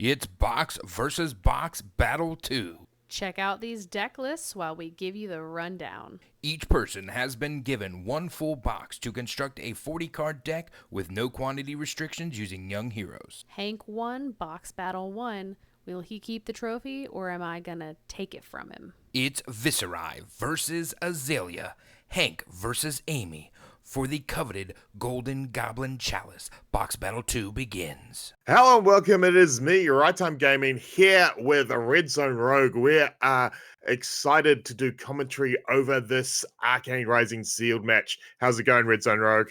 It's Box versus Box Battle 2. Check out these deck lists while we give you the rundown. Each person has been given one full box to construct a 40 card deck with no quantity restrictions using young heroes. Hank won Box Battle 1. Will he keep the trophy or am I gonna take it from him? It's Viserai versus Azalea, Hank versus Amy. For the coveted Golden Goblin Chalice, Box Battle 2 begins. Hello and welcome. It is me, Retime Gaming, here with a Red Zone Rogue. We are excited to do commentary over this Arcane Rising sealed match. How's it going, Red Zone Rogue?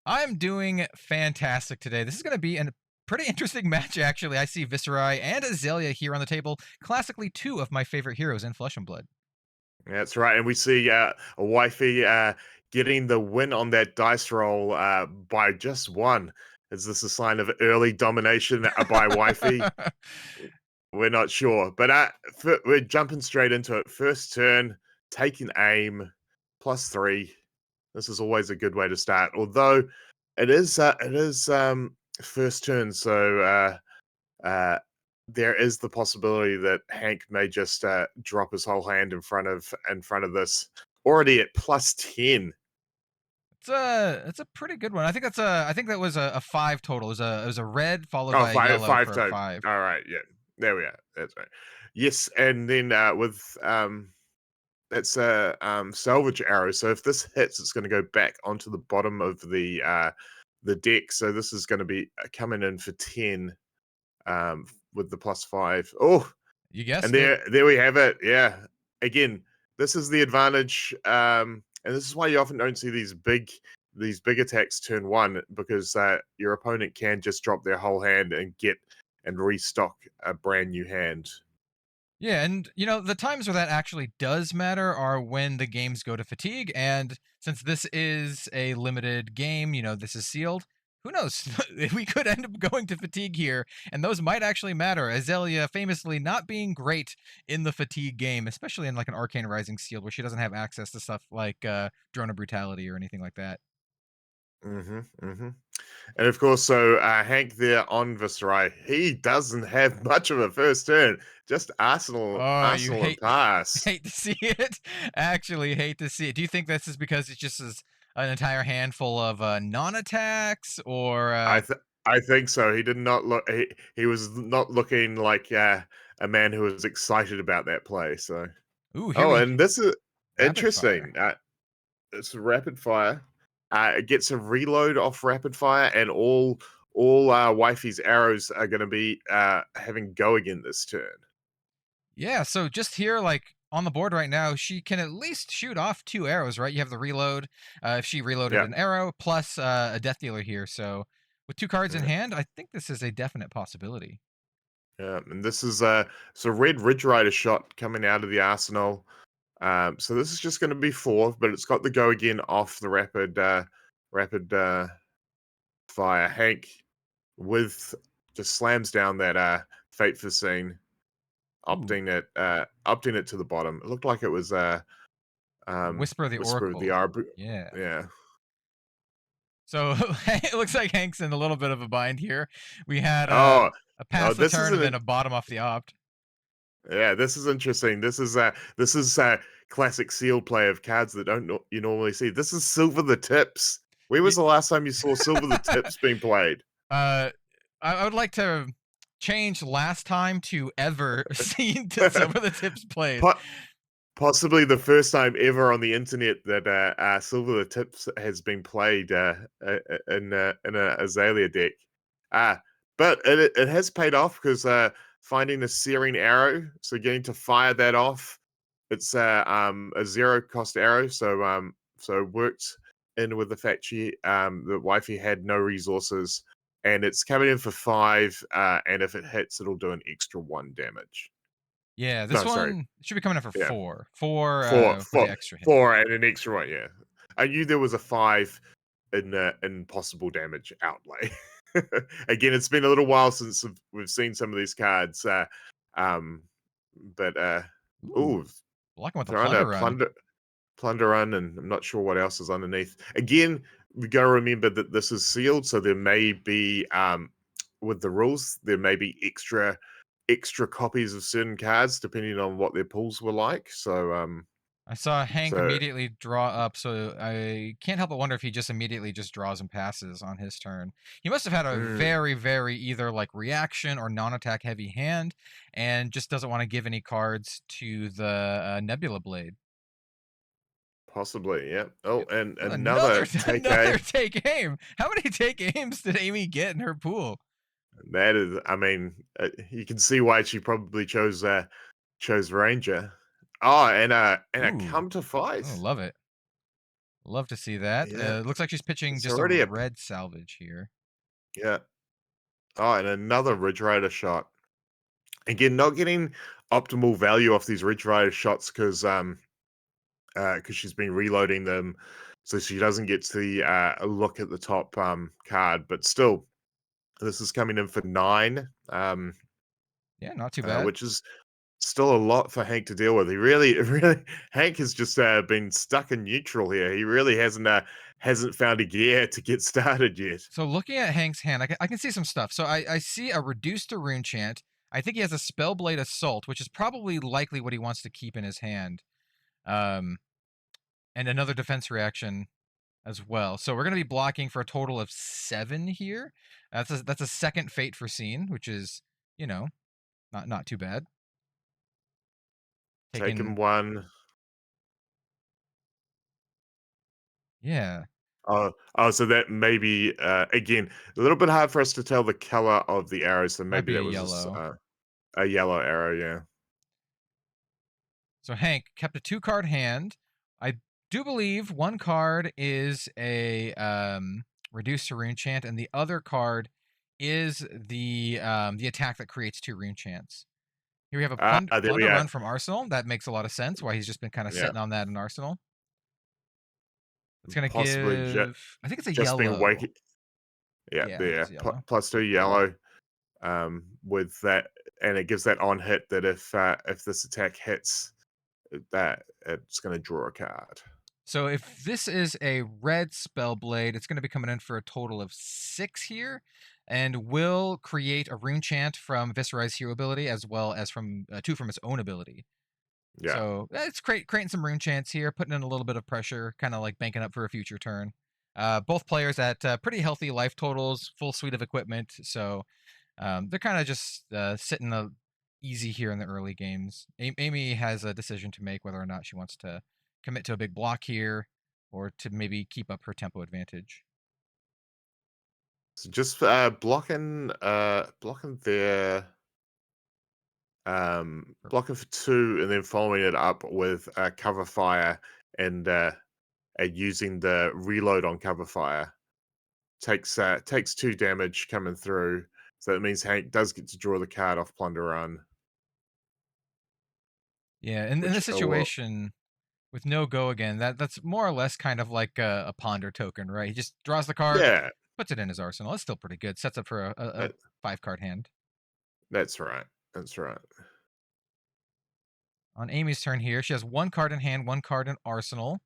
I'm doing fantastic today. This is going to be a pretty interesting match, actually. I see Viserai and Azalea here on the table, classically two of my favorite heroes in Flesh and Blood. That's right. And we see a wifey getting the win on that dice roll by just one. Is this a sign of early domination by wifey? We're not sure. But we're jumping straight into it. First turn, taking aim, +3. This is always a good way to start. Although it is first turn, so there is the possibility that Hank may just drop his whole hand in front of this. Already at +10. It's a pretty good one. I think that was a 5 total. It was a red followed by a yellow five for total. a 5. All right, yeah, there we are. That's right. Yes, and then with that's a salvage arrow. So if this hits, it's going to go back onto the bottom of the deck. So this is going to be coming in for 10 with the +5. Oh, You guessed and it. there we have it. Yeah, again, this is the advantage, and this is why you often don't see these big attacks turn one, because your opponent can just drop their whole hand and restock a brand new hand. Yeah, and the times where that actually does matter are when the games go to fatigue, and since this is a limited game, this is sealed. Who knows? We could end up going to fatigue here, and those might actually matter. Azalea famously not being great in the fatigue game, especially in like an Arcane Rising sealed where she doesn't have access to stuff like Drone of Brutality or anything like that. And of course, so Hank there on Viserai, he doesn't have much of a first turn. Just Arsenal You and pass. hate to see it. Actually, hate to see it. Do you think this is because it just is an entire handful of non-attacks, or I think so. He did not look. He was not looking like a man who was excited about that play. So, and this is interesting. It's rapid fire. It gets a reload off rapid fire, and all wifey's arrows are going to be having go again this turn. Yeah, so just here, like on the board right now, she can at least shoot off 2 arrows, right? You have the reload. If she reloaded an arrow plus a death dealer here, so with 2 cards in hand, I think this is a definite possibility. Yeah, and this is a red Ridge Rider shot coming out of the arsenal. So this is just going to be 4, but it's got the go again off the rapid fire. Hank just slams down that Fate Foreseen, opting it to the bottom. It looked like it was Whisper of the Oracle. Yeah. So it looks like Hank's in a little bit of a bind here. We had a pass the turn and then a bottom off the opt. Yeah, this is interesting. This is classic sealed play of cards that you normally see. This is Silver the Tips. When was the last time you saw Silver the Tips being played? I would like to change last time to ever seen Silver the Tips played. Possibly the first time ever on the internet that Silver the Tips has been played in a Azalea deck. But it has paid off, because finding the Searing Arrow, so getting to fire that off, it's a 0 cost arrow, so it worked in with the fact the wifey had no resources, and it's coming in for 5, and if it hits, it'll do an extra 1 damage. Yeah, this one should be coming in for 4. 4 for the extra hit. 4 and an extra 1, yeah. I knew there was a 5 in possible damage outlay. Again, it's been a little while since we've seen some of these cards. But Blocking with the plunder run, and I'm not sure what else is underneath. Again, we got to remember that this is sealed, so there may be with the rules, there may be extra extra copies of certain cards depending on what their pulls were like. So I saw Hank so immediately draw up, so I can't help but wonder if he just immediately just draws and passes on his turn. He must have had a mm, very, very either like reaction or non-attack heavy hand, and just doesn't want to give any cards to the Nebula Blade. possibly, yeah. Oh, Yep. and Another another take another aim. take aim. How many take aims did Amy get in her pool? That is, I mean, you can see why she probably chose Ranger. Oh, and a Ooh, come to oh, fight. love it. Love to see that. Yeah, Looks like she's pitching it's just a already a red salvage here. yeah. Oh, and another Ridge Rider shot. Again, not getting optimal value off these Ridge Rider shots because she's been reloading them, so she doesn't get to the look at the top card. But still, this is coming in for 9, Yeah, not too bad. which is still a lot for Hank to deal with. He really, really, Hank has just been stuck in neutral here. He really hasn't found a gear to get started yet. So looking at Hank's hand, I can see some stuff. So I see a reduced to rune chant. I think he has a Spellblade Assault, which is probably likely what he wants to keep in his hand. Um, and another defense reaction as well. So we're going to be blocking for a total of 7 here. That's a second Fate Foreseen, which is, you know, not too bad. Taking Taking, one. yeah, Oh, so that maybe again a little bit hard for us to tell the color of the arrows. So might maybe be a that was yellow. a yellow arrow. Yeah. So Hank kept a 2-card hand. I do believe one card is a reduced to rune chant, and the other card is the attack that creates 2 rune chants. Here we have a There we plunder are. run from Arsenal. That makes a lot of sense. Why he's just been kind of Yeah. sitting on that in Arsenal. It's gonna Possibly give. I think it's a just been yellow. waking. Yeah, Yeah, I think there. it's a yellow. Plus 2 yellow. With that, and it gives that on hit that if this attack hits, that it's going to draw a card. So if this is a red Spellblade, it's going to be coming in for a total of 6 here, and will create a rune chant from Viscerai's hero ability as well as from 2 from its own ability. Yeah. So it's creating some rune chants here, putting in a little bit of pressure, kind of like banking up for a future turn. Both players at pretty healthy life totals, full suite of equipment, so they're kind of just sitting easy here in the early games. Amy has a decision to make whether or not she wants to commit to a big block here or to maybe keep up her tempo advantage. So just blocking there. Blocking for 2 and then following it up with cover fire and using the reload on cover fire takes 2 damage coming through. So that means Hank does get to draw the card off Plunder Run. Yeah, in Which this situation with no go again, that's more or less kind of like a ponder token, right? He just draws the card, yeah, puts it in his arsenal. It's still pretty good. Sets up for a that, 5-card hand. that's right. That's right. On Amy's turn here, she has 1 card in hand, 1 card in arsenal.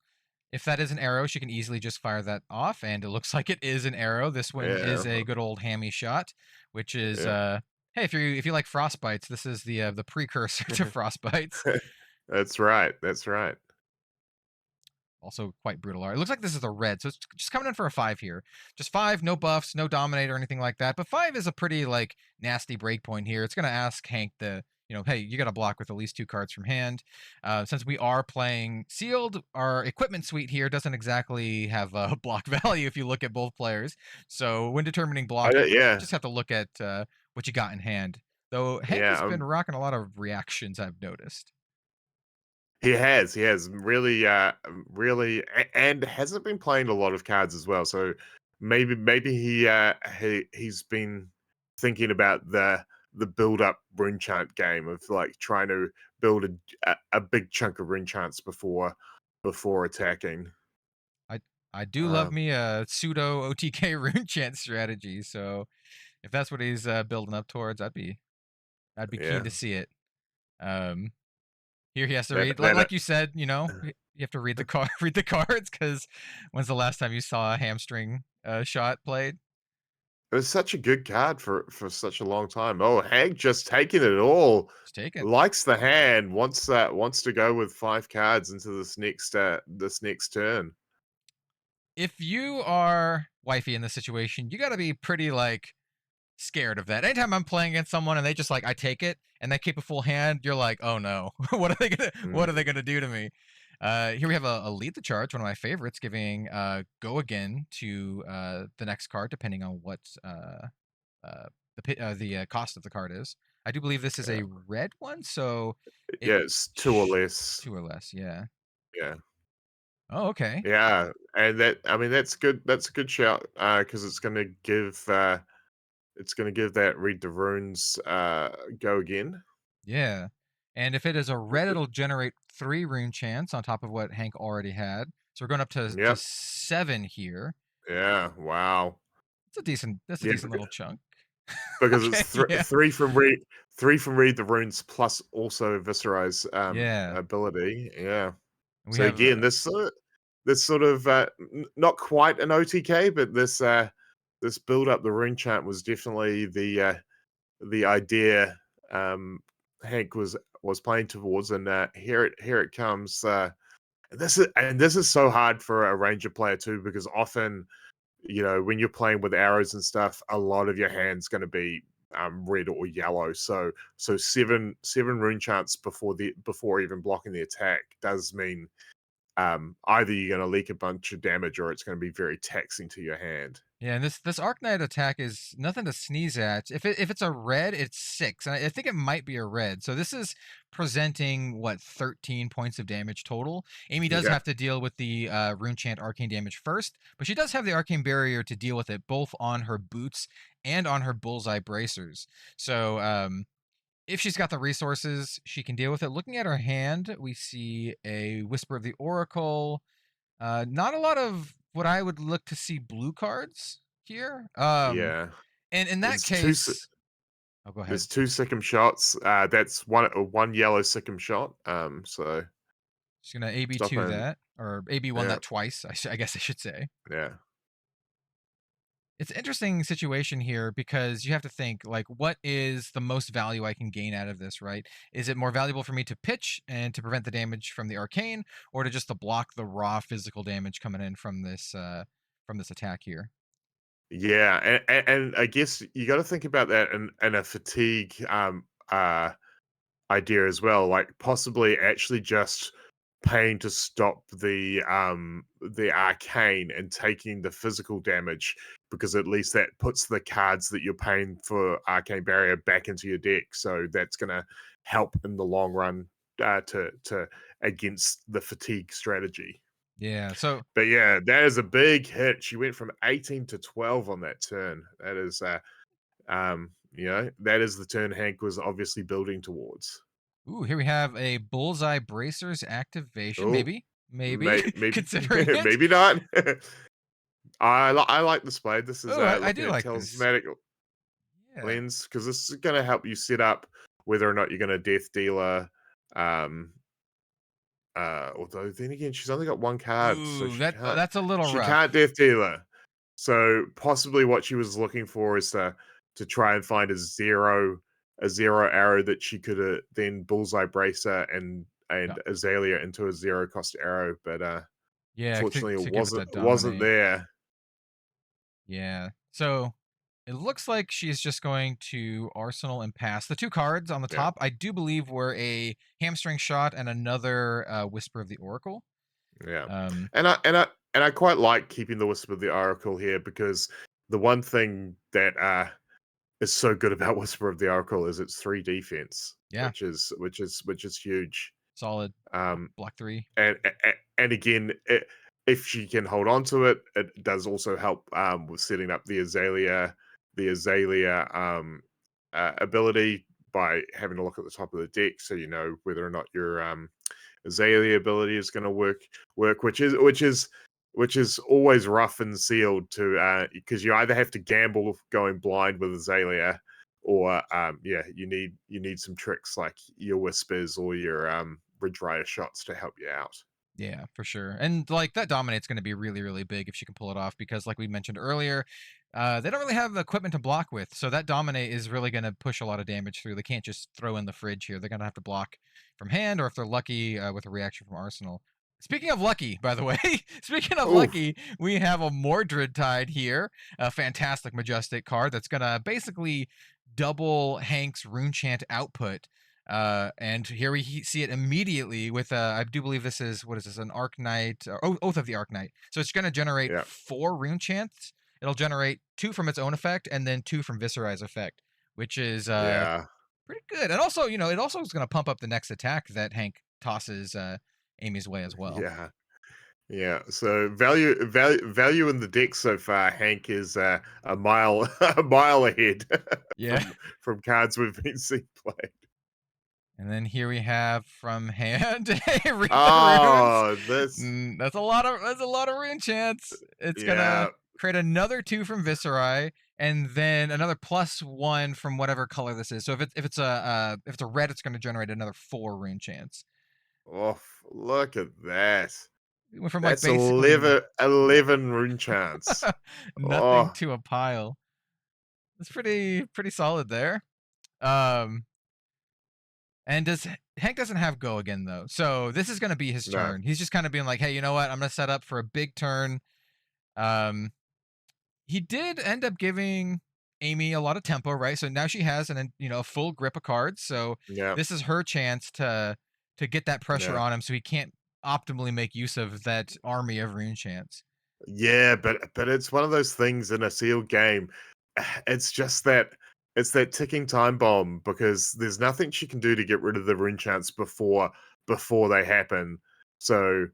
If that is an arrow, she can easily just fire that off, and it looks like it is an arrow. This one Yeah, is a good old hammy shot, which is yeah. hey, if you like frostbites, this is the precursor to frostbites. That's right. That's right. Also quite brutal art. It looks like this is a red, so it's just coming in for a 5 here. Just 5, no buffs, no dominate or anything like that. But 5 is a pretty like nasty breakpoint here. It's gonna ask Hank hey, you got to block with at least 2 cards from hand. Since we are playing sealed, our equipment suite here doesn't exactly have a block value if you look at both players. So when determining blocking, Yeah, just have to look at what you got in hand. Though Hank yeah. has been rocking a lot of reactions, I've noticed. He has really, and hasn't been playing a lot of cards as well. So maybe he's been thinking about the build up rune chant game of like trying to build a big chunk of rune chants before attacking. I do love Um, me a pseudo OTK rune chant strategy. So if that's what he's building up towards, I'd be keen yeah, to see it. Um, Here he has to that read, that like you said, you have to read the read the cards because when's the last time you saw a hamstring shot played? It was such a good card for such a long time. Oh, Hank just taking it all. Just take it. Likes the hand, wants to go with 5 cards into this next turn. If you are wifey in this situation, you got to be pretty like scared of that. Anytime I'm playing against someone and they just like I take it and they keep a full hand, you're like, oh no, what are Mm, they gonna do to me? Here we have a lead the charge, one of my favorites, giving go again to the next card, depending on what uh, the cost of the card is. I do believe this is yeah. a red one, so it Yeah, it's 2 or less. two or less. Yeah. Yeah. Oh, okay. Yeah, and I mean, that's good. That's a good shout, because it's gonna give that read the runes, go again. Yeah. And if it is a red, it'll generate 3 rune chance on top of what Hank already had. So we're going up to Yep. 7 here. Yeah, wow. That's a Yeah, decent little chunk. because it's Okay, yeah. 3 from read the runes plus also Viscerize, Yeah. ability. Yeah. And we So have again, this sort of, not quite an OTK, but this build up the rune chant was definitely the idea, Hank was playing towards, and here it comes. This is so hard for a ranger player too, because often, when you're playing with arrows and stuff, a lot of your hand's going to be, red or yellow. So seven rune chants before even blocking the attack does mean, either you're going to leak a bunch of damage or it's going to be very taxing to your hand. Yeah, and this Arknight attack is nothing to sneeze at. If it's a red, it's 6. And I think it might be a red. So this is presenting what 13 points of damage total. Amy does Okay. have to deal with the rune chant arcane damage first, but she does have the arcane barrier to deal with it both on her boots and on her bullseye bracers. So if she's got the resources, she can deal with it. Looking at her hand, we see a Whisper of the Oracle, not a lot of what I would look to see blue cards here. Yeah. And in that There's two case, oh, go ahead. There's 2 Sikkim shots. That's one yellow Sikkim shot. So Just gonna AB2 stopping. that, or AB1 Yeah, that twice. I guess I should say. yeah, It's an interesting situation here because you have to think like, what is the most value I can gain out of this? Right? Is it more valuable for me to pitch and to prevent the damage from the arcane, or to just to block the raw physical damage coming in from this attack here? yeah. And I guess you got to think about that in a fatigue, idea as well. Like possibly actually just paying to stop the arcane and taking the physical damage, because at least that puts the cards that you're paying for arcane barrier back into your deck. So that's gonna help in the long run, to against the fatigue strategy. Yeah. So But yeah, that is a big hit. She went from 18 to 12 on that turn. That is, that is the turn Hank was obviously building towards. ooh, here we have a bullseye bracers activation. Oh, Maybe maybe considering it. maybe not. I like this play. This is, Oh, I looking do at like this. talismanic Yeah. lens, because this is going to help you set up whether or not you're going to death dealer. Um, Although then again, she's only got one card, so Ooh, that's a little she rough. can't death dealer. So possibly what she was looking for is to try and find a zero arrow that she could, then bullseye bracer Yeah, and Azalea into a zero cost arrow, but yeah, fortunately to give it that it wasn't dominate. there. Yeah. So it looks like she's just going to Arsenal and pass. The 2 cards on the Yeah, top, I do believe, were a hamstring shot and another Whisper of the Oracle. yeah, Um, and I quite like keeping the Whisper of the Oracle here, because the one thing that, is so good about Whisper of the Oracle is its 3 defense, yeah, which is huge. solid Um, block 3. and again, if she can hold on to it, it does also help, with setting up the Azalea ability by having a look at the top of the deck, so you know whether or not your, Azalea ability is going to work, which is always rough and sealed to, because you either have to gamble going blind with Azalea, or, you need some tricks like your whispers or your, ridge rider shots to help you out. Yeah, for sure. And like that dominate's going to be really, really big if she can pull it off because, like we mentioned earlier, They don't really have equipment to block with, so that Dominate is really going to push a lot of damage through. They can't just throw in the fridge here. They're going to have to block from hand, or if they're lucky, with a reaction from Arsenal. Speaking of lucky, by the way, speaking of Oof. lucky, we have a Mordred Tide here, a fantastic Majestic card that's going to basically double Hank's Rune Chant output. And here we see it immediately with, I do believe this is, what is this, an Arc Knight, Oath of the Arc Knight. So it's going to generate Yeah. 4 Rune Chants. It'll generate 2 from its own effect and then 2 from Viscerai's effect, which is Yeah. pretty good. And also, it also is going to pump up the next attack that Hank tosses Amy's way as well. Yeah. Yeah. So value in the deck so far, Hank is a mile a mile ahead Yeah. from cards we've been seeing played. And then here we have from hand Read the Runes. Oh, this That's a lot of rune chants. It's yeah. gonna create another 2 from Viscerai, and then another +1 from whatever color this is. So if it's a red, it's gonna generate another 4 rune chants. Oh, look at that. We went from That's basically 11 rune chants. nothing Oh, to a pile. It's pretty solid there. And Hank doesn't have go again though, so this is gonna be his no. turn. He's just kind of being like, hey, you know what? I'm gonna set up for a big turn. He did end up giving Amy a lot of tempo, right? So now she has a full grip of cards. So Yeah. this is her chance to get that pressure Yeah. on him, so he can't optimally make use of that army of rune chants. Yeah, but it's one of those things in a sealed game. It's just that it's that ticking time bomb because there's nothing she can do to get rid of the rune chants before they happen. So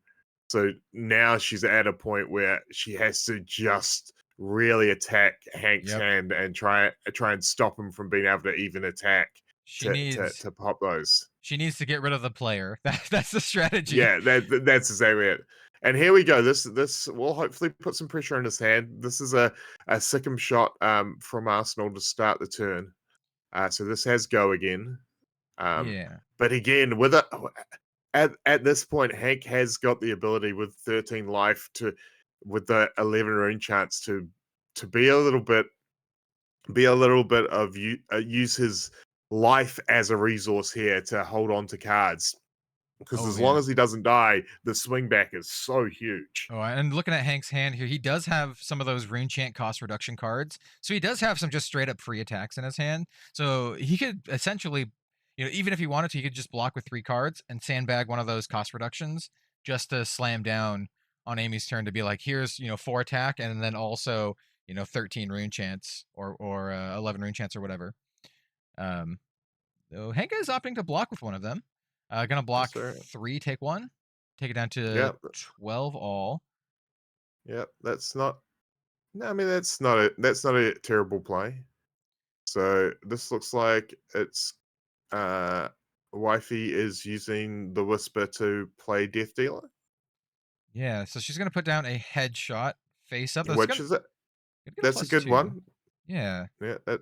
now she's at a point where she has to just really attack Hank's Yep. hand and try and stop him from being able to even attack She to pop those. needs to get rid of the player. That's the strategy. Yeah, that's exactly it. And here we go. This will hopefully put some pressure on his hand. This is a Sikkim shot from Arsenal to start the turn. So this has go again. Yeah. But again, with at this point, Hank has got the ability with 13 life with the 11 rune chance to be a little bit of use his life as a resource here to hold on to cards. Because as long as he doesn't die, the swing back is so huge. Oh, and looking at Hank's hand here, he does have some of those rune chant cost reduction cards. So he does have some just straight up free attacks in his hand. So he could essentially, even if he wanted to, he could just block with 3 cards and sandbag one of those cost reductions just to slam down on Amy's turn to be like, here's, 4 attack and then also, 13 rune chants or 11 rune chants or whatever. So Hank is opting to block with one of them. Gonna block 3, take 1, take it down to 12 all. Yep, that's not. No, I mean that's not a terrible play. So this looks like it's Wifey is using the Whisper to play Death Dealer. Yeah, so she's gonna put down a headshot face up. Which is it? That's a good +2. one. Yeah. Yeah, that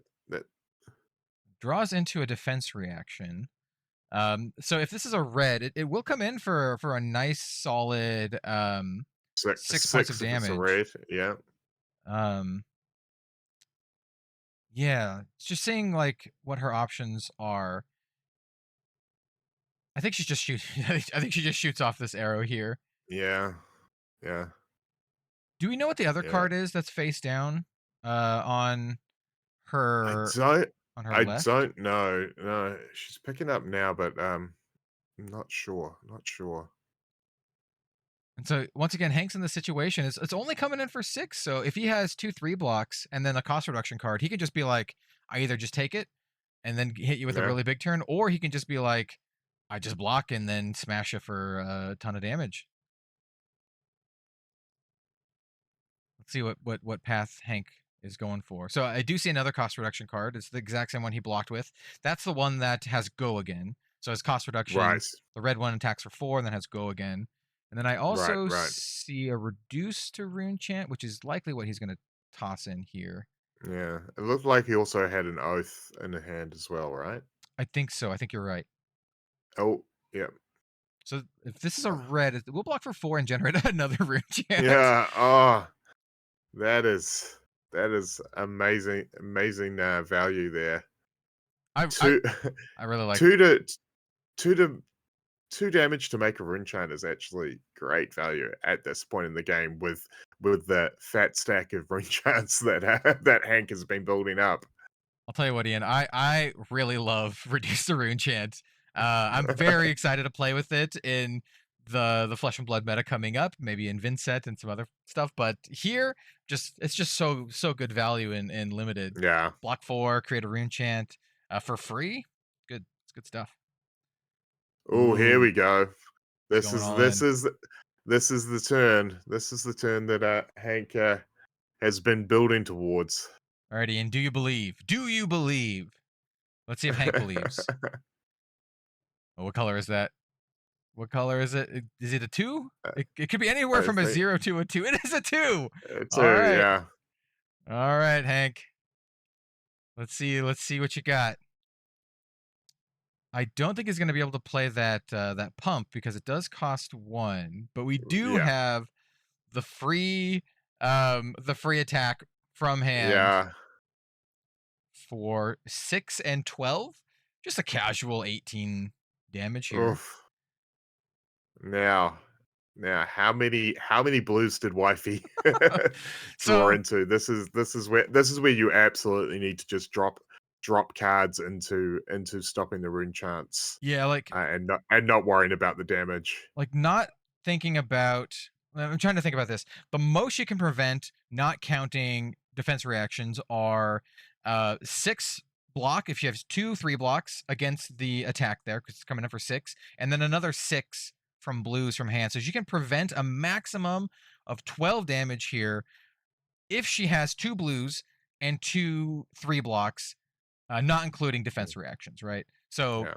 Draws into a defense reaction. So if this is a red, it will come in for a nice solid 6 points of if it's a damage. red, yeah. Yeah, just seeing like what her options are. I think she just shoots off this arrow here. Yeah. Yeah. Do we know what the other Yeah. card is that's face down on her I left? don't know. No, she's picking up now, but not sure. And so once again, Hank's in the situation. It's only coming in for 6. So if he has 2 3 blocks and then a cost reduction card, he can just be like, I either just take it and then hit you with a Yeah. really big turn, or he can just be like, I just block and then smash you for a ton of damage. Let's see what path Hank is going for. So I do see another cost reduction card. It's the exact same one he blocked with. That's the one that has go again. So it's cost reduction. Right. The red one attacks for 4 and then has go again. And then I also Right. see a reduce to rune chant, which is likely what he's going to toss in here. Yeah. It looked like he also had an oath in the hand as well, right? I think so. I think you're right. Oh, yeah. So if this is a red, we'll block for 4 and generate another rune chant. Yeah. Oh, that is That is amazing value there. I I, Two, I really like. two to two to two damage to make a rune chant is actually great value at this point in the game with the fat stack of rune chants that that Hank has been building up. I'll tell you what, Ian. I really love Reduce the Rune Chant. I'm very excited to play with it in the Flesh and Blood meta coming up, maybe in Vincent and some other stuff. But here, it's just so good value in limited. Yeah. Block 4, create a Rune Chant for free. Good, it's good stuff. Oh, here we Ooh, go. This going is all this in. is this is the turn. This is the turn that Hank has been building towards. Alrighty, and do you believe? Do you believe? Let's see if Hank believes. Oh, what color is that? What color is it? Is it a 2? It could be anywhere I from a think 0 to a 2. It is a 2. All two. right. Yeah. All right, Hank. Let's see what you got. I don't think he's going to be able to play that pump because it does cost 1, but we do Yeah. have the free attack from hand Yeah. for 6 and 12. Just a casual 18 damage here. Oof. Now, how many blues did Wifey draw So, into? This is where you absolutely need to just drop cards into stopping the rune chance yeah, and not worrying about the damage. not thinking about. I'm trying to think about this. The most you can prevent, not counting defense reactions, are 6 block if you have 2 3 blocks against the attack there because it's coming in for 6, and then another 6 from blues from hand. So you can prevent a maximum of 12 damage here if she has 2 blues and 2 3 blocks, not including defense reactions, right? So Yeah.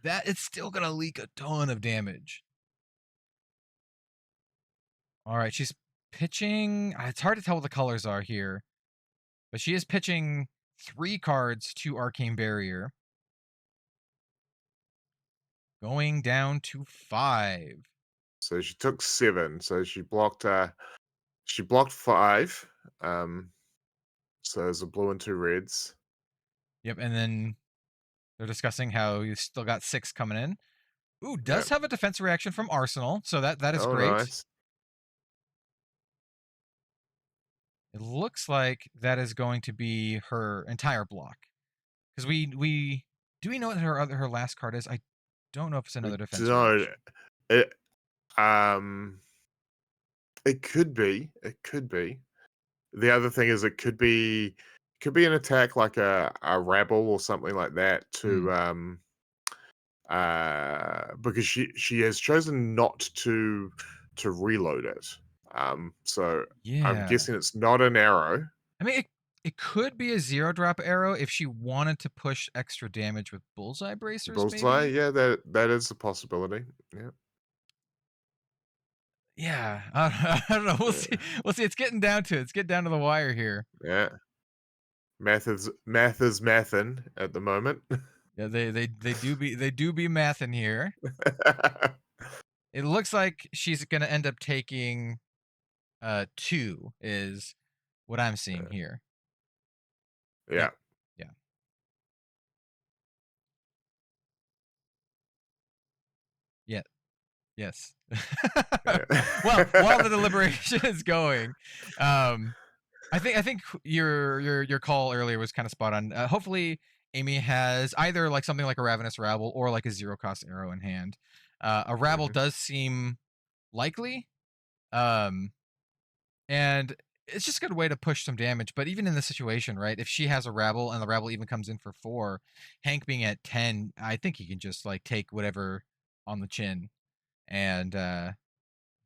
that it's still gonna leak a ton of damage. All right, she's pitching. It's hard to tell what the colors are here, but she is pitching 3 cards to Arcane Barrier, going down to 5. So she took 7. So she blocked 5. So there's a blue and 2 reds. Yep, and then they're discussing how you still got 6 coming in. Ooh, Yeah. does have a defense reaction from Arsenal, so that is Oh, great. nice. It looks like that is going to be her entire block, because we do we know what her last card is? I don't know if it's another defense No, reaction. it um it could be. It could be. The other thing is it could be an attack like a rabble or something like that Hmm. to because she has chosen not to reload it. So I'm Yeah. guessing it's not an arrow. I mean, it could be a 0-drop arrow if she wanted to push extra damage with bullseye bracers, Bullseye, maybe. yeah, that is a possibility. Yeah. Yeah, I don't know. We'll see. Yeah. We'll see. It's getting down to it. It's getting down to the wire here. Yeah. Math is mathin at the moment. Yeah, they do be math in here. It looks like she's gonna end up taking 2 is what I'm seeing here. Yeah. Yep. Yeah. Yeah. Yes. Well, while the deliberation is going, I think your call earlier was kind of spot on. Hopefully, Amy has either like something like a Ravenous Rabble or like a 0-cost arrow in hand. A Rabble Mhm. does seem likely, um, and it's just a good way to push some damage. But even in this situation, right? If she has a Rabble and the Rabble even comes in for 4, Hank being at 10, I think he can just like take whatever on the chin and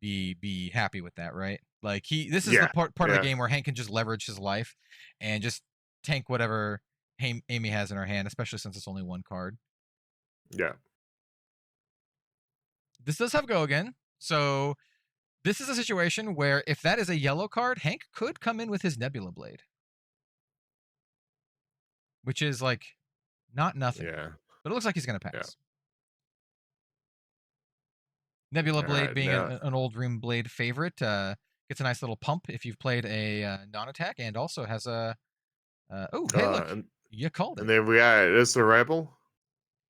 be happy with that, right? Like this is the Yeah. part of the Yeah. game where Hank can just leverage his life and just tank whatever Amy has in her hand, especially since it's only 1 card. Yeah. This does have go again, so this is a situation where if that is a yellow card, Hank could come in with his Nebula Blade, which is like not nothing, Yeah. but it looks like he's gonna Yeah. pass. Nebula All Blade right. being Now, an old Rune Blade favorite. Gets a nice little pump if you've played a non-attack, and also has a. Oh, hey, look, And you called it. there we are. It is the Rebel.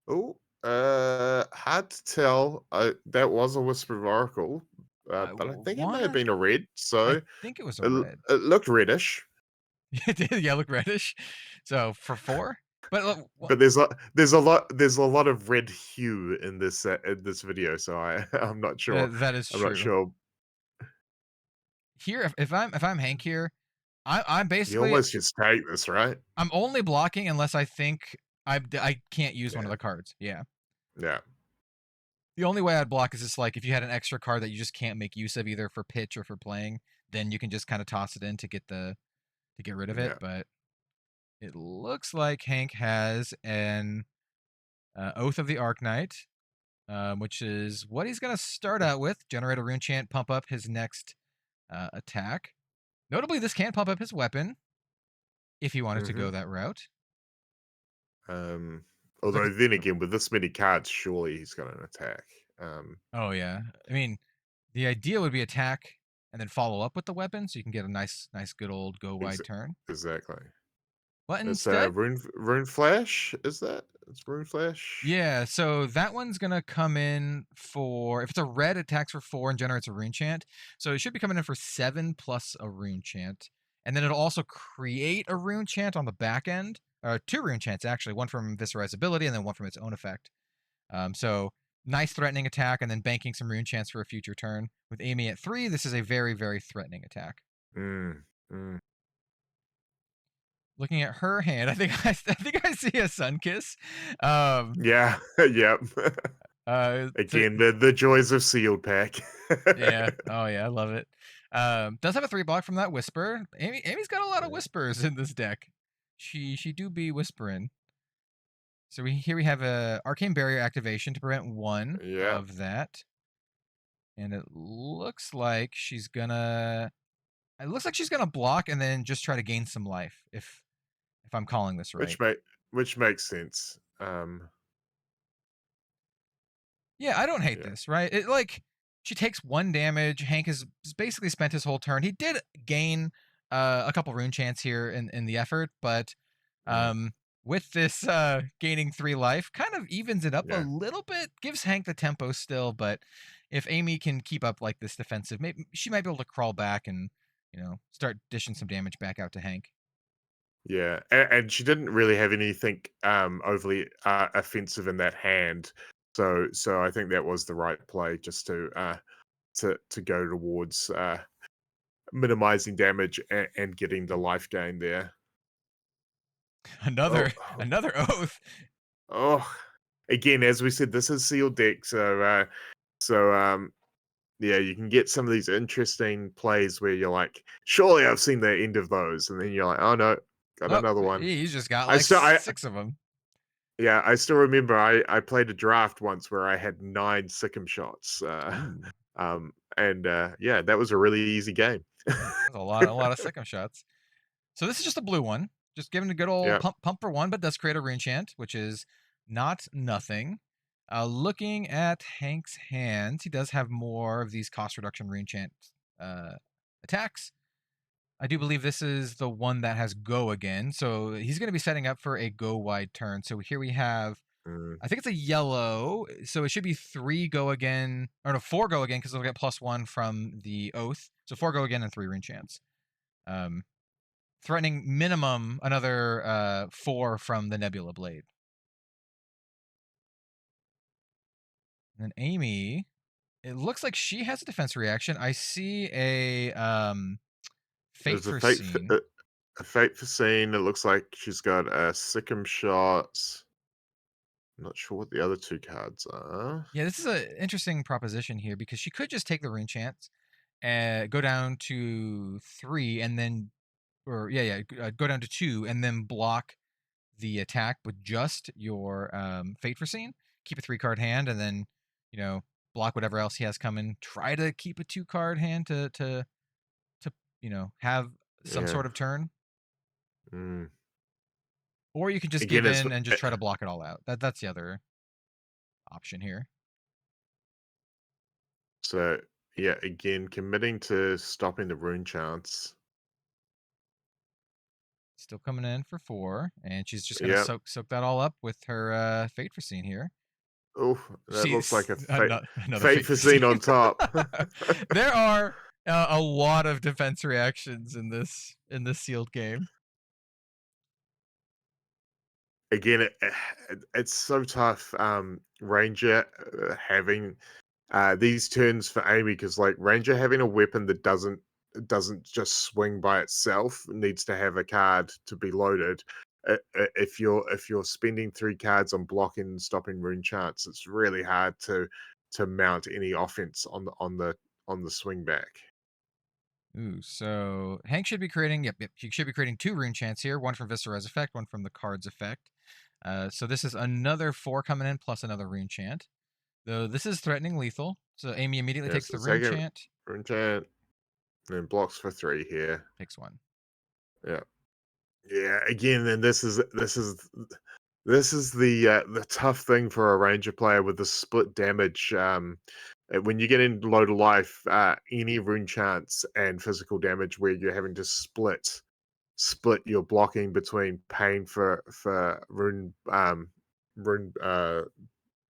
Oh, hard to tell. That was a Whisper of Oracle, I but I think it may have wanna. been a red. So I think it was a it, red. it looked reddish. It did, yeah, look reddish. So for 4, but But there's a lot of red hue in this video, so I'm not sure. that is I'm not true. sure. Here, if I'm Hank here, I'm You basically almost just take this, right? I'm only blocking unless I think I can't use one of Yeah, the cards. Yeah. yeah, The only way I'd block is just like if you had an extra card that you just can't make use of either for pitch or for playing, then you can just kind of toss it in to get rid of it. yeah. But it looks like Hank has an Oath of the Arknight, which is what he's gonna start out with. Generate a rune chant, pump up his next attack. Notably, this can pump up his weapon if he wanted to hmm go that route. Um, Looks like although then again, with this many cards, surely he's got an attack. oh yeah, I mean, the idea would be attack and then follow up with the weapon, so you can get a nice good old go Ex- wide turn. exactly. But It's instead, rune flash. Is that? It's rune flash. yeah, so that one's gonna come in for if it's a red, attacks for 4 and generates a rune chant. So it should be coming in for 7 plus a rune chant, and then it'll also create a rune chant on the back end, or 2 rune chants actually, one from Viscerize ability and then one from its own effect. So nice threatening attack, and then banking some rune chants for a future turn. With Amy at 3, this is a very threatening attack. Mm, mm. Looking at her hand, I think I see a sun kiss. Um, Yeah. Yep. to, Again, the joys of sealed pack. yeah, oh yeah, I love it. Does have a 3 block from that whisper. Amy's got a lot of Yeah. whispers in this deck. She do be whispering. So here we have a arcane barrier activation to prevent 1 Yeah. of that, and it looks like she's gonna. It looks like she's gonna block and then just try to gain some life. If I'm calling this right. Which makes sense. Yeah, I don't hate Yeah. this, right? It like she takes 1 damage. Hank has basically spent his whole turn. He did gain a couple rune chants here in the effort, but Mm, um with this gaining 3 life, kind of evens it up a yeah. little bit, gives Hank the tempo still, but if Amy can keep up like this defensive, maybe she might be able to crawl back and, start dishing some damage back out to Hank. Yeah, and she didn't really have anything overly offensive in that hand, so I think that was the right play, just to go towards minimizing damage and getting the life gain there. Another Oh, another oath. oh, again, as we said, this is sealed deck, so yeah, you can get some of these interesting plays where you're like, surely I've seen the end of those, and then you're like, oh no, got Oh, another one. he's just got I like still I 6 of them. Yeah, I still remember I played a draft once where I had 9 Sikkim shots. Ooh. And yeah, that was a really easy game. That's a lot of second shots. So this is just a blue one, just giving a good old Yeah. pump for 1, but does create a rune chant, which is not nothing. Looking at Hank's hands, he does have more of these cost reduction rune chant attacks. I do believe this is the one that has go again, so he's going to be setting up for a go wide turn. So here we have, Mm, I think it's a yellow, so it should be 3 go again, or no, 4 go again, because they'll get +1 from the oath. So 4 go again and 3 rune chants. Threatening minimum another 4 from the Nebula Blade. And then Amy, it looks like she has a defense reaction. I see a Fate there's for Scene. a fate for scene. It looks like she's got a Sikkim shots. I'm not sure what the other 2 cards are. Yeah, this is an interesting proposition here because she could just take the rune chance and go down to 3 and then, or go down to 2 and then block the attack with just your Fate for Scene. Keep a 3-card hand and then, you know, block whatever else he has coming. Try to keep a 2-card hand to have some Yeah. sort of turn. Mm. Or you can just give Again, it's in and just try to block it all out. That's the other option here. so Yeah, again, committing to stopping the rune chance. Still coming in for 4, and she's just gonna Yep. soak that all up with her Fate Foreseen here. Oh, that looks like She's a another fate Fate foreseen Foreseen. on top. There are a lot of defense reactions in this sealed game. Again, it's so tough. Ranger having these turns for Amy because like Ranger having a weapon that doesn't just swing by itself needs to have a card to be loaded. If you're spending 3 cards on blocking and stopping rune chance, it's really hard to mount any offense on the swing back. Ooh, so Hank should be creating. Yep, he should be creating 2 rune chants here. One from Viscera's effect, one from the card's effect. So this is another 4 coming in plus another rune chant. Though this is threatening lethal, so Amy immediately Yeah, takes so the rune second chant. rune chant and then blocks for 3 here. Takes 1. Yeah. Yeah, again, and this is the tough thing for a ranger player with the split damage. When you get in low to life, any rune chance and physical damage where you're having to split your blocking between pain for rune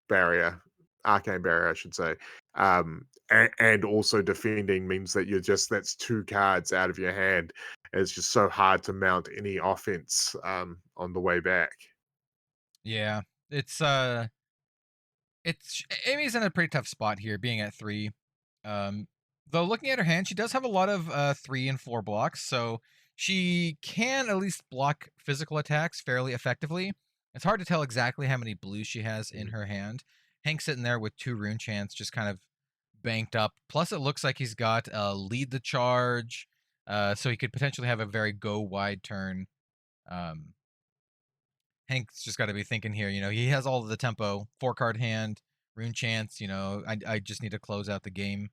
barrier, arcane barrier, I should say, and also defending means that that's 2 cards out of your hand. And it's just so hard to mount any offense on the way back. Yeah, it's Amy's in a pretty tough spot here, being at 3. Though looking at her hand, she does have a lot of 3 and 4 blocks, so she can at least block physical attacks fairly effectively. It's hard to tell exactly how many blues she has in her hand. Hank's sitting there with 2 rune chants, just kind of banked up. Plus, it looks like he's got lead the charge, so he could potentially have a very go wide turn. Hank's just got to be thinking here. He has all of the tempo, 4-card hand, rune chance. I just need to close out the game,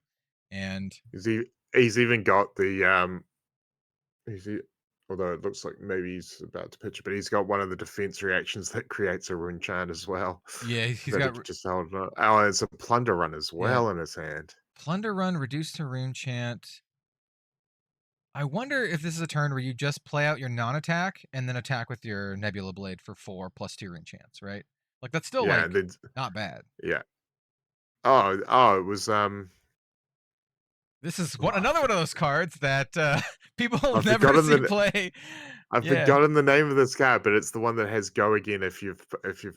and He's even got the he's e- although it looks like maybe he's about to pitch it, but he's got one of the defense reactions that creates a rune chant as well. yeah, he's That he got could just hold on. Oh, and it's a plunder run as yeah, well in his hand. plunder run reduced to rune chant. I wonder if this is a turn where you just play out your non-attack and then attack with your Nebula Blade for 4 plus 2 rune chants, right? Like that's still Yeah, and like then not bad. yeah. Oh, it was This is another one of those cards that people I've never forgotten see the play. I've Yeah. forgotten the name of this card, but it's the one that has go again if you've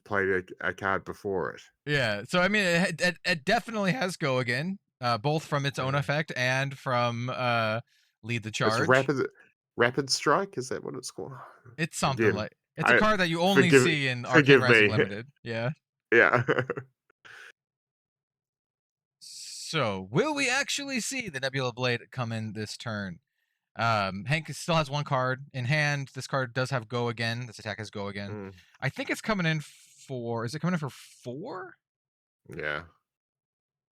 played a card before it. Yeah, so I mean, it definitely has go again, both from its own Yeah. effect and from lead the It's charge. rapid strike. Is that what it's called? It's something Again, like it's a I card that you only forgive see in Arcane forgive Rising me. Limited. Yeah. Yeah. So will we actually see the Nebula Blade come in this turn? Hank still has 1 card in hand. This card does have go again. This attack has go again. Mm, I think it's coming in for. Is it coming in for 4? yeah.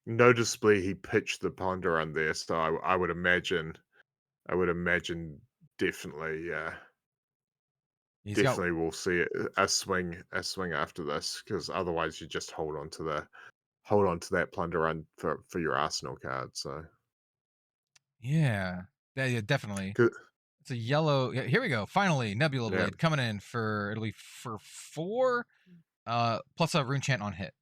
Noticeably, he pitched the ponder on there, so I would imagine definitely, He's got. definitely we'll see a swing after this because otherwise you just hold on to that plunder run for your arsenal card. So Yeah. Yeah, definitely. 'cause- It's a yellow. Yeah, here we go. Finally, Nebula yeah, Blade coming in for it'll be for 4, plus a rune chant on hit.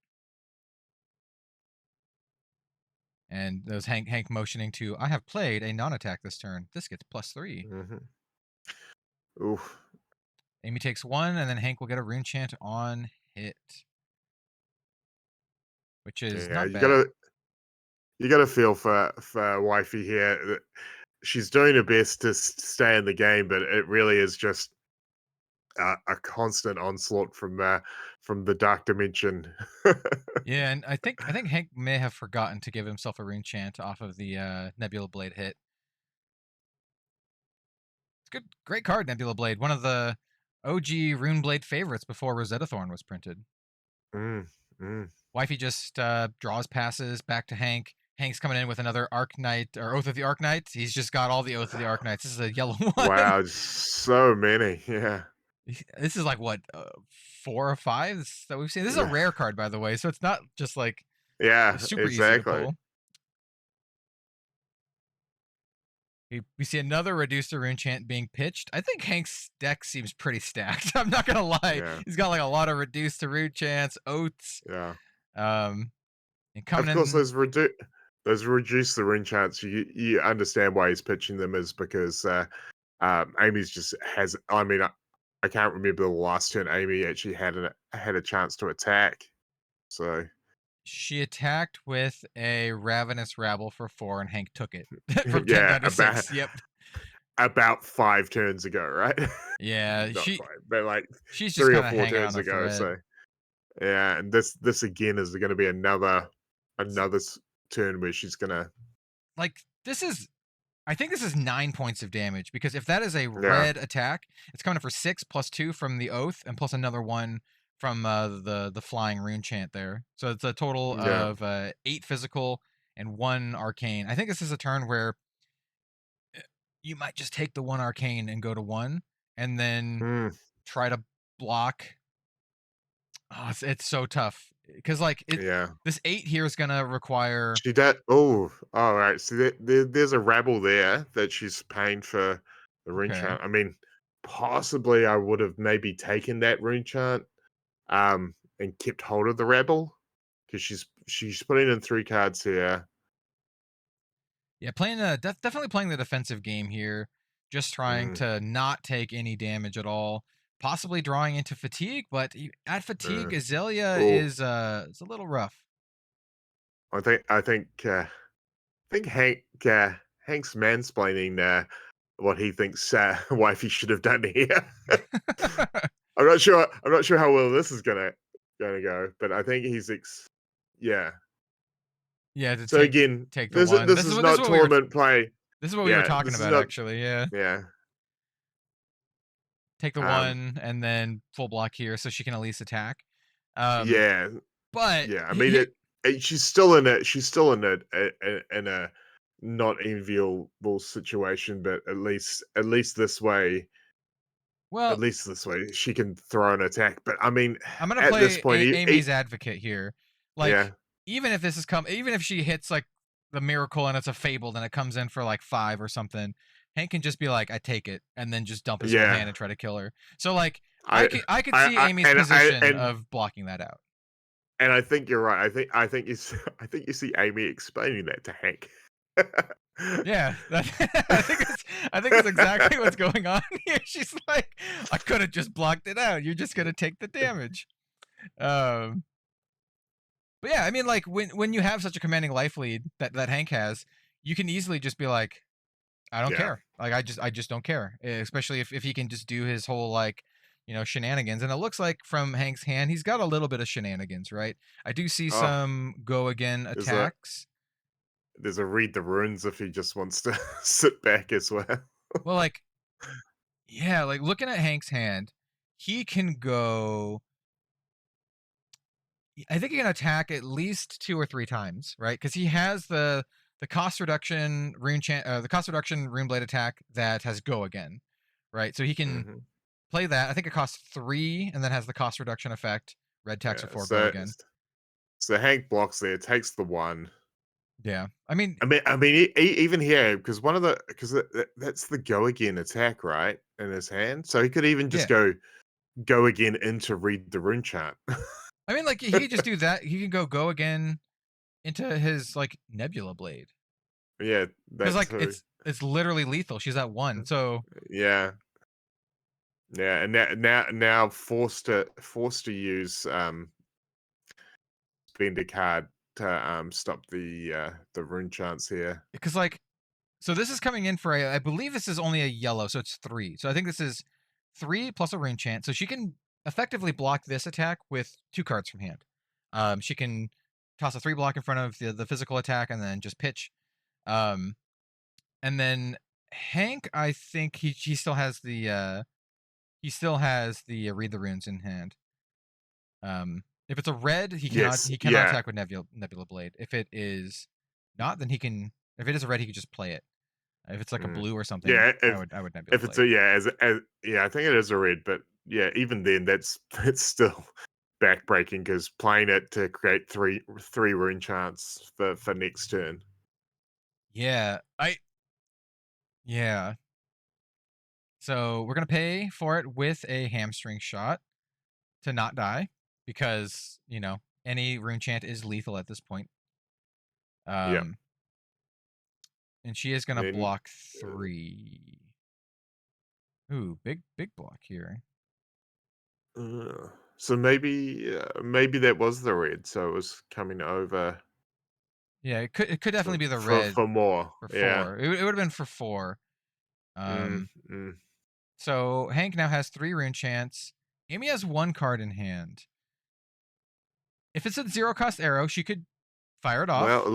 And those Hank motioning to I have played a non-attack this turn. This gets +3. hmm oof, Amy takes 1, and then Hank will get a rune chant on hit, which is yeah. not You bad. gotta feel for wifey here. She's doing her best to stay in the game, but it really is just a constant onslaught from the dark dimension. Yeah, and I think Hank may have forgotten to give himself a rune chant off of the Nebula Blade hit. It's good, great card, Nebula Blade. One of the OG Rune Blade favorites before Rosetta Thorn was printed. Mm, mm. Wifey just draws passes back to Hank. Hank's coming in with another Arc Knight or Oath of the Arc Knight. He's just got all the Oath of the Arc Knights. This is a yellow one. Wow, so many. Yeah. This is like what 4 or 5 that we've seen. This is a rare card, by the way, so it's not just like Yeah, super easy to exactly. pull. We see another reducer rune chant being pitched. I think Hank's deck seems pretty stacked. I'm not gonna lie. Yeah. He's got like a lot of reduced to rune chants, oaths, Yeah. and coming Of course, in. those reduce the rune chance. You understand why he's pitching them is because Amy's just has. I mean, I can't remember the last turn Amy actually had a chance to attack. So She attacked with a Ravenous Rabble for 4, and Hank took it from 10 yeah, down to 6. Yep. about 5 turns ago, right? Yeah, Not 5, but like she's just 3 or kind of 4 hanging on turns a ago. thread. So yeah, and this again is going to be another turn where she's gonna. Like I think this is 9 points of damage, because if that is a Yeah. red attack, it's coming in for 6 plus 2 from the oath and plus another 1 from the flying rune chant there. So it's a total Yeah. of 8 physical and 1 arcane. I think this is a turn where you might just take the 1 arcane and go to 1 and then Mm, try to block. Oh, it's so tough because like yeah. this 8 here is gonna require. She does. Oh, all right. So there's a rabble there that she's paying for the rune Okay. chant. I mean, possibly I would have maybe taken that rune chant, and kept hold of the rabble because she's putting in 3 cards here. Yeah, playing definitely playing the defensive game here, just trying Mm, to not take any damage at all. Possibly drawing into fatigue, but at uh, fatigue, Azalea oh, is it's a little rough. I think Hank's mansplaining what he thinks wifey should have done here. I'm not sure. I'm not sure how well this is gonna go, but I think yeah. Yeah, to So again, take the this one. this is This is not what we were tournament play. this is what we were Yeah, talking this is about not. actually. Yeah, Yeah. take the Um. 1 and then full block here so she can at least attack. Um, Yeah. but Yeah. I mean, he she's still in a. She's still in a not enviable situation, but at least this way. At well, least this way, she can throw an attack. But I mean, I'm gonna at this play point, Amy's advocate here. yeah, Like, even if even if she hits like the miracle and it's a fable, then it comes in for like 5 or something. Hank can just be like, "I take it," and then just dump his whole yeah. hand and try to kill her. So like, I, I could see Amy's and position of blocking that out. I think you're right. I think I think you see Amy explaining that to Hank. Yeah, I think it's exactly what's going on here. She's like, "I could have just blocked it out. You're just gonna take the damage." Um, but yeah, I mean, like when you have such a commanding life lead that Hank has, you can easily just be like, I don't Yeah. care. Like I just don't care. Especially if he can just do his whole like, shenanigans. And it looks like from Hank's hand, he's got a little bit of shenanigans, right? I do see Oh, some go again there's a attacks. there's a read the runes if he just wants to sit back as well. Well, like, yeah, like looking at Hank's hand, he can go. I think he can attack at least 2 or 3 times, right? Because he has the cost reduction the cost reduction rune blade attack that has go again, right? So he can Mhm. play that. I think it costs 3 and then has the cost reduction effect. Red tax Yeah. or 4 go So again. so Hank blocks there, takes the 1. Yeah, I mean, I mean, even here because that's the go again attack, right, in his hand. So he could even just yeah, go again into read the rune chart. I mean, like he could just do that. He can go again into his like Nebula blade Yeah, because that like too. it's literally lethal. She's at 1, so Yeah. Yeah, and now forced to use spend a card to stop the rune chance here. because like so this is coming in for I believe this is only a yellow, so it's 3. So I think this is 3 plus a rune chant. So she can effectively block this attack with 2 cards from hand. She can toss a 3 block in front of the physical attack and then just pitch. Um, and then Hank, I think he still has the read the runes in hand. If it's a red, Yes, he cannot yeah. attack with Nebula Blade. If it is not, then he can. If it is a red, he can just play it. If it's like a Mm. blue or something, Yeah, I would Nebula if it's Blade. yeah, I think it is a red, but yeah, even then that's that's still backbreaking because playing it to create three rune chance for next turn. Yeah, Yeah. So we're gonna pay for it with a hamstring shot to not die, because any rune chant is lethal at this point. Yeah. Um, and she is gonna Then, block 3. Ooh, big block here. so maybe that was the red, so it was coming over Yeah, it could definitely be the for red more. for Yeah. 4. It would have been for 4. Mm, Um, mm. so Hank now has 3 rune chants. Amy has 1 card in hand. If it's a 0 cost arrow, she could fire it Well, off. it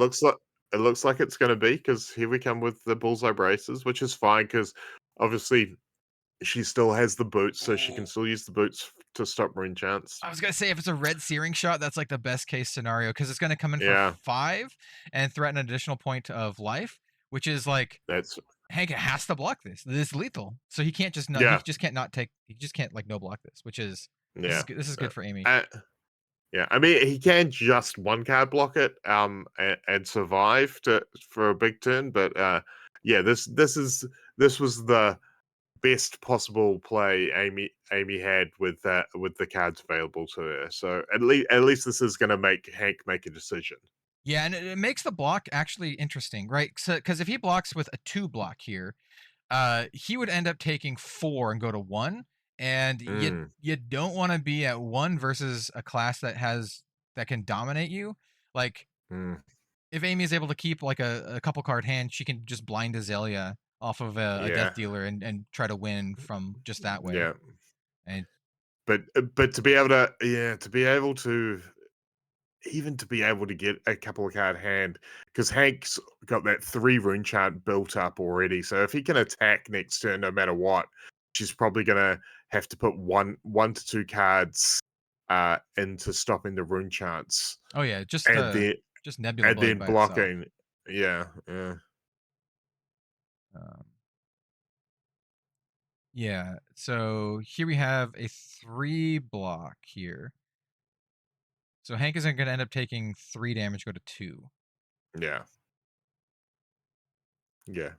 looks like it's going to be, because here we come with the bullseye braces, which is fine because obviously she still has the boots, so she can Ooh. still use the boots to stop rune chance. I was gonna say, if it's a red searing shot, that's like the best case scenario, because it's gonna come in for Yeah, 5 and threaten an additional point of life, which is like that's Hank has to block this. This is lethal, so he can't just not. He yeah, just can't not take. He just can't like no block this, which is this is yeah, good. This is uh, good for Amy. uh, yeah. I mean, he can just one card block it, and survive for a big turn, but yeah, this was the best possible play Amy had with the cards available to her. So at least this is going to make Hank make a decision. Yeah, and it makes the block actually interesting, right? Because if he blocks with a 2 block here, he would end up taking 4 and go to 1, and you Mm, you don't want to be at 1 versus a class that can dominate you. Like, mm, if Amy is able to keep like a couple card hand, she can just blind Azalea off of a death yeah, dealer and try to win from just that way. yeah. And But to be able to, yeah, to be able to, even to be able to get a couple of card hand, because Hank's got that 3 rune chant built up already. So if he can attack next turn, no matter what, she's probably gonna have to put one to 2 cards into stopping the rune chants, oh yeah, and then just Nebula and Blade then by itself. blocking. Yeah, yeah, Um, yeah. So here we have a 3 block here. So Hank isn't going to end up taking 3 damage, go to 2. yeah, yeah.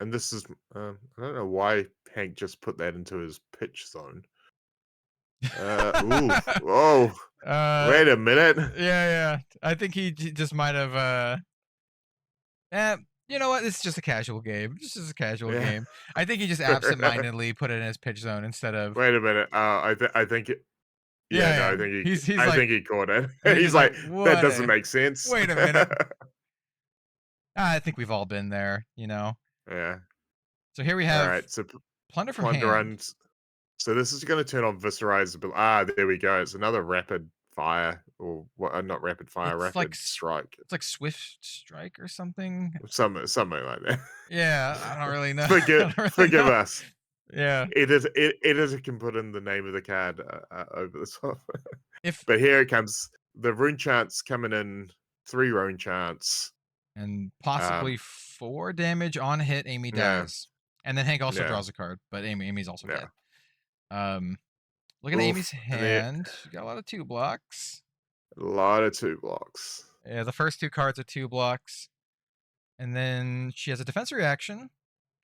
And this is, I don't know why Hank just put that into his pitch zone. Ooh, whoa, uh, wait a minute. yeah. I think he just might have. Eh, you know what? This is just a casual game. This is a casual Yeah. game. I think he just absentmindedly put it in his pitch zone instead of. Wait a minute. I think it. Yeah, no, Yeah. He's I like, think he caught it. he's He's just like, like, that what? doesn't make sense. Wait a minute. I think we've all been there. Yeah. So here we All have right. So Plunder from Plunder Hand. runs. So this is going to turn on Viscerize. There we go. It's another rapid fire, or what? Not rapid fire, It's like rapid strike. it's like Swift Strike or something. Something like that. Yeah, I don't really know. Forgive I don't really forgive know. us. Yeah. It is I can put in the name of the card over the top. If But here it comes. The rune chants coming in, 3 rune chants. and Um, possibly 4 damage on hit, Amy yeah, dies. And then Hank also yeah, draws a card, but Amy's also yeah. dead. Looking at Amy's Oof. And then hand, she got a lot of 2 blocks. a lot of 2 blocks. Yeah, the first 2 cards are 2 blocks. And then she has a defense reaction.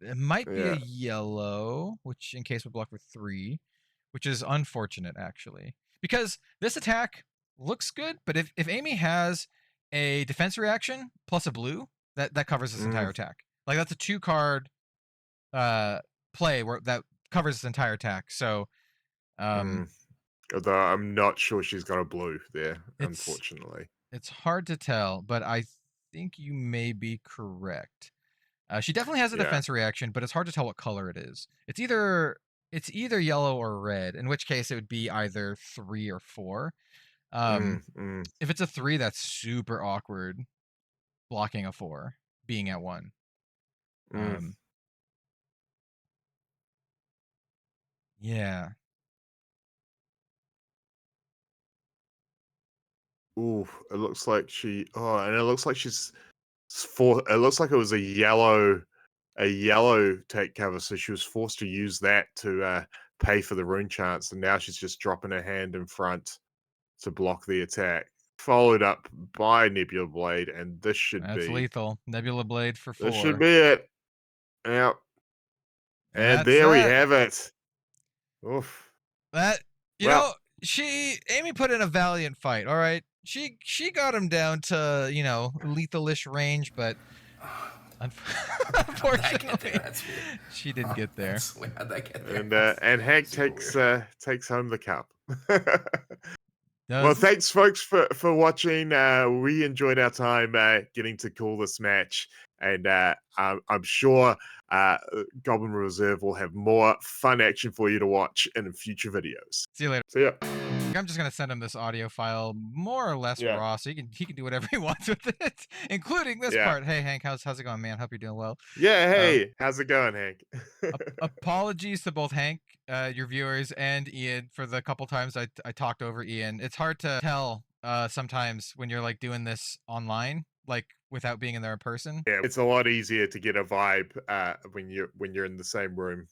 It might be a Yeah. yellow, which in case would block for 3, which is unfortunate actually. Because this attack looks good, but if Amy has a defense reaction plus a blue, that covers this entire Mm, attack. Like that's a 2 card play where that covers this entire attack. So mm. um Although I'm not sure she's got a blue there, it's unfortunately. it's hard to tell, but I think you may be correct. She definitely has a Yeah. defense reaction, but it's hard to tell what color it is. It's either yellow or red, in which case it would be either 3 or 4. Mm, mm, If it's a 3, that's super awkward blocking a 4, being at 1. mm. Um, yeah. Ooh, it looks like and it looks like it looks like it was a yellow take cover, so she was forced to use that to pay for the rune chance, and now she's just dropping her hand in front to block the attack, followed up by Nebula Blade, and this should That's be lethal. Nebula Blade for this should 4. be it. Yeah. And that's there we that. have it. Oof. That Well, Amy put in a valiant fight. All right, she got him down to lethalish range, but How'd that get there? unfortunately, That's weird. she didn't get there. How'd that get there? and Hank Super takes home the cup. No, Well, this is- thanks, folks, for watching. We enjoyed our time getting to call this match, and I'm sure Goblin Reserve will have more fun action for you to watch in future videos. See you later. So yeah, I'm just gonna send him this audio file, more or less Yeah. raw, so he can do whatever he wants with it, including this Yeah. part. Hey Hank, how's it going, man? Hope you're doing well. yeah. Hey, how's it going, Hank? Apologies to both Hank, your viewers, and Ian for the couple times I talked over Ian. It's hard to tell sometimes when you're like doing this online, like without being in there in person. Yeah, it's a lot easier to get a vibe when you're in the same room.